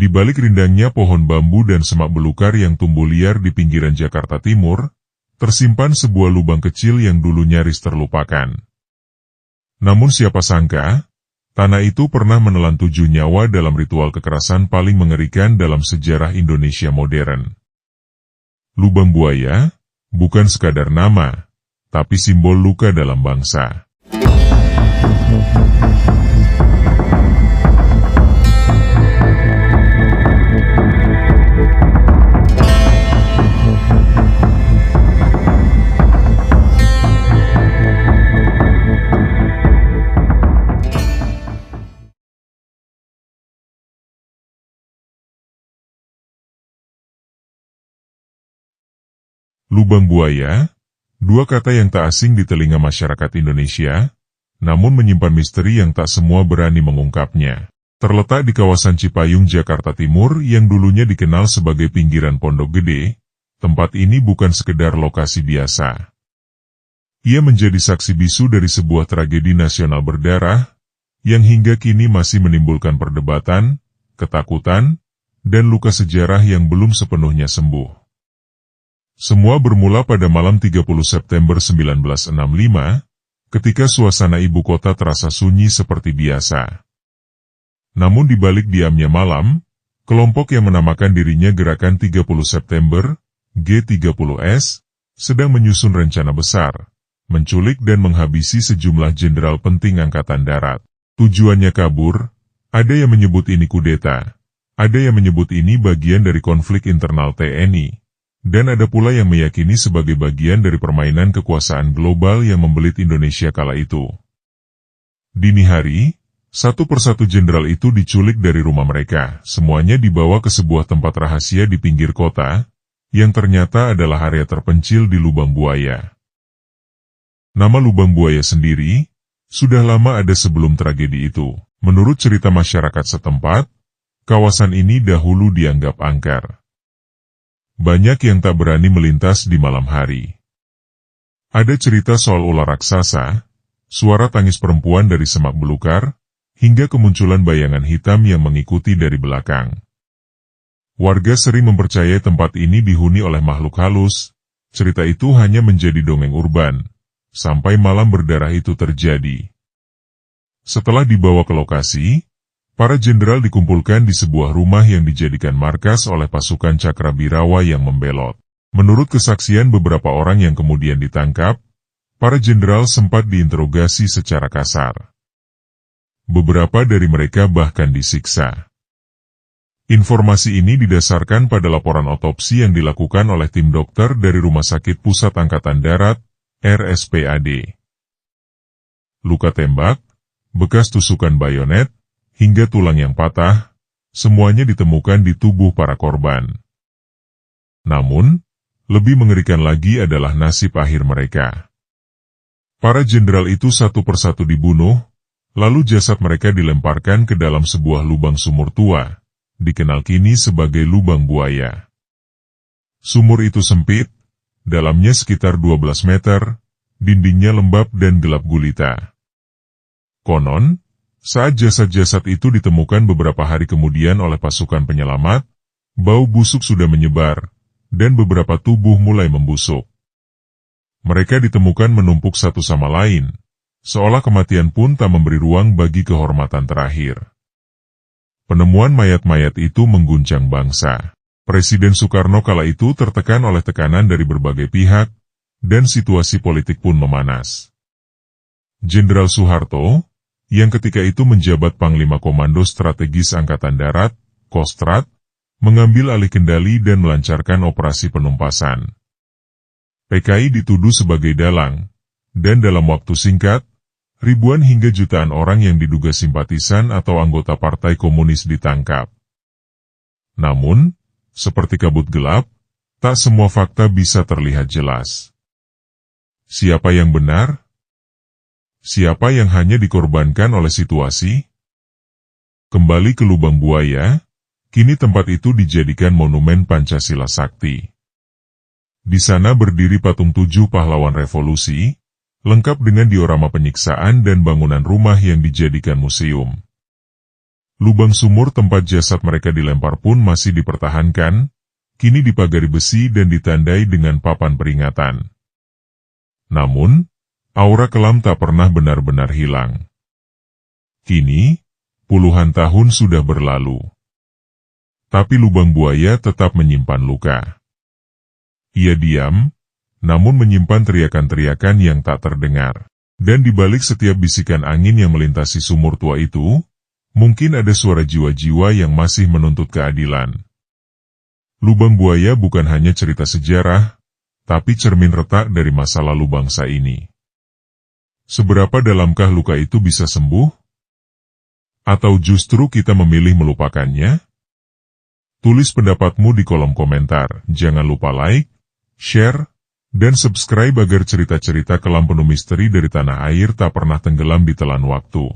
Di balik rindangnya pohon bambu dan semak belukar yang tumbuh liar di pinggiran Jakarta Timur, tersimpan sebuah lubang kecil yang dulu nyaris terlupakan. Namun siapa sangka, tanah itu pernah menelan 7 nyawa dalam ritual kekerasan paling mengerikan dalam sejarah Indonesia modern. Lubang Buaya, bukan sekadar nama, tapi simbol luka dalam bangsa. Lubang buaya, dua kata yang tak asing di telinga masyarakat Indonesia, namun menyimpan misteri yang tak semua berani mengungkapnya. Terletak di kawasan Cipayung, Jakarta Timur yang dulunya dikenal sebagai pinggiran Pondok Gede, tempat ini bukan sekedar lokasi biasa. Ia menjadi saksi bisu dari sebuah tragedi nasional berdarah, yang hingga kini masih menimbulkan perdebatan, ketakutan, dan luka sejarah yang belum sepenuhnya sembuh. Semua bermula pada malam 30 September 1965, ketika suasana ibu kota terasa sunyi seperti biasa. Namun di balik diamnya malam, kelompok yang menamakan dirinya Gerakan 30 September, G30S, sedang menyusun rencana besar, menculik dan menghabisi sejumlah jenderal penting Angkatan Darat. Tujuannya kabur, ada yang menyebut ini kudeta, ada yang menyebut ini bagian dari konflik internal TNI. Dan ada pula yang meyakini sebagai bagian dari permainan kekuasaan global yang membelit Indonesia kala itu. Dini hari, satu persatu jenderal itu diculik dari rumah mereka, semuanya dibawa ke sebuah tempat rahasia di pinggir kota, yang ternyata adalah area terpencil di Lubang Buaya. Nama Lubang Buaya sendiri, sudah lama ada sebelum tragedi itu. Menurut cerita masyarakat setempat, kawasan ini dahulu dianggap angker. Banyak yang tak berani melintas di malam hari. Ada cerita soal ular raksasa, suara tangis perempuan dari semak belukar, hingga kemunculan bayangan hitam yang mengikuti dari belakang. Warga sering mempercayai tempat ini dihuni oleh makhluk halus. Cerita itu hanya menjadi dongeng urban, sampai malam berdarah itu terjadi. Setelah dibawa ke lokasi, para jenderal dikumpulkan di sebuah rumah yang dijadikan markas oleh pasukan Cakrabirawa yang membelot. Menurut kesaksian beberapa orang yang kemudian ditangkap, para jenderal sempat diinterogasi secara kasar. Beberapa dari mereka bahkan disiksa. Informasi ini didasarkan pada laporan otopsi yang dilakukan oleh tim dokter dari Rumah Sakit Pusat Angkatan Darat, RSPAD. Luka tembak, bekas tusukan bayonet, hingga tulang yang patah, semuanya ditemukan di tubuh para korban. Namun, lebih mengerikan lagi adalah nasib akhir mereka. Para jenderal itu satu persatu dibunuh, lalu jasad mereka dilemparkan ke dalam sebuah lubang sumur tua, dikenal kini sebagai Lubang Buaya. Sumur itu sempit, dalamnya sekitar 12 meter, dindingnya lembab dan gelap gulita. Konon, saat jasad-jasad itu ditemukan beberapa hari kemudian oleh pasukan penyelamat, bau busuk sudah menyebar, dan beberapa tubuh mulai membusuk. Mereka ditemukan menumpuk satu sama lain, seolah kematian pun tak memberi ruang bagi kehormatan terakhir. Penemuan mayat-mayat itu mengguncang bangsa. Presiden Soekarno kala itu tertekan oleh tekanan dari berbagai pihak, dan situasi politik pun memanas. Jenderal Soeharto, yang ketika itu menjabat Panglima Komando Strategis Angkatan Darat, Kostrat, mengambil alih kendali dan melancarkan operasi penumpasan. PKI dituduh sebagai dalang, dan dalam waktu singkat, ribuan hingga jutaan orang yang diduga simpatisan atau anggota Partai Komunis ditangkap. Namun, seperti kabut gelap, tak semua fakta bisa terlihat jelas. Siapa yang benar? Siapa yang hanya dikorbankan oleh situasi? Kembali ke Lubang Buaya, kini tempat itu dijadikan monumen Pancasila Sakti. Di sana berdiri patung 7 pahlawan revolusi, lengkap dengan diorama penyiksaan dan bangunan rumah yang dijadikan museum. Lubang sumur tempat jasad mereka dilempar pun masih dipertahankan, kini dipagari besi dan ditandai dengan papan peringatan. Namun, aura kelam tak pernah benar-benar hilang. Kini, puluhan tahun sudah berlalu. Tapi lubang buaya tetap menyimpan luka. Ia diam, namun menyimpan teriakan-teriakan yang tak terdengar. Dan di balik setiap bisikan angin yang melintasi sumur tua itu, mungkin ada suara jiwa-jiwa yang masih menuntut keadilan. Lubang buaya bukan hanya cerita sejarah, tapi cermin retak dari masa lalu bangsa ini. Seberapa dalamkah luka itu bisa sembuh? Atau justru kita memilih melupakannya? Tulis pendapatmu di kolom komentar. Jangan lupa like, share, dan subscribe agar cerita-cerita kelam penuh misteri dari tanah air tak pernah tenggelam di telan waktu.